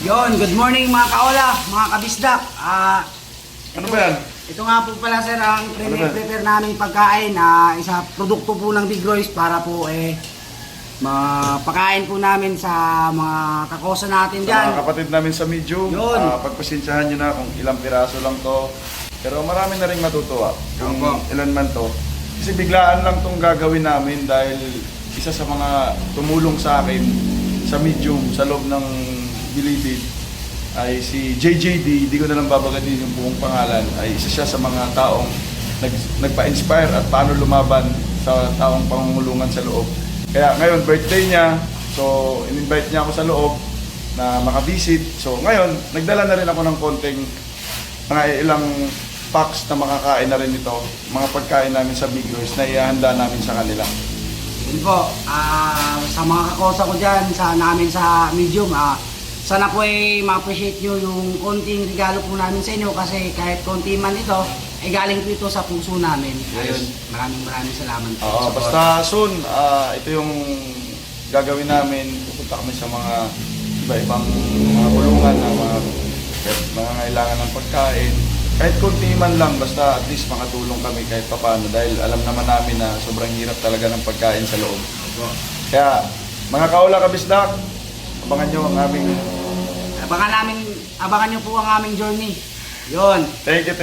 Yon, good morning mga kaola, mga kabisdak. Ano ba yan? Ito nga po pala sir ang Ano ba? prepare namin pagkain na isa produkto po ng Big Royce para po mapakain po namin sa mga kakosa natin Sa dyan. mga kapatid namin sa medium, Yun. pagpasensyahan nyo na kung ilang piraso lang to. Pero marami na rin matutuwa kung Opo. ilan man to. Kasi biglaan lang tong gagawin namin dahil isa sa mga tumulong sa akin sa medium, sa loob ng Bilibid, ay si JJD, di ko na lang babagatin yung buong pangalan, ay isa siya sa mga taong nagpa-inspire at paano lumaban sa taong pangungulungan sa loob. Kaya ngayon, birthday niya, so in-invite niya ako sa loob na makabisit. So ngayon, nagdala na rin ako ng konting mga ilang packs na makakain na rin ito, mga pagkain namin sa Big Royce na ihahanda namin sa kanila. Yun po, sa mga kakosa ko dyan, namin sa medium, sana po ma-appreciate nyo yung konting regalo po namin sa inyo kasi kahit konti man ito, ay galing po ito sa puso namin. Yes. Ayun, maraming salamat po. Oo, Support. basta soon, ito yung gagawin namin. Pupunta kami sa mga iba-ibang mga kulungan na mga kailangan ng pagkain. Kahit konti man lang, basta at least makatulong kami kahit papaano dahil alam naman namin na sobrang hirap talaga ng pagkain sa loob. Kaya, mga kaula kabisdak, abangan nyo ang aming... Abangan nyo po ang aming journey. Yon. Thank you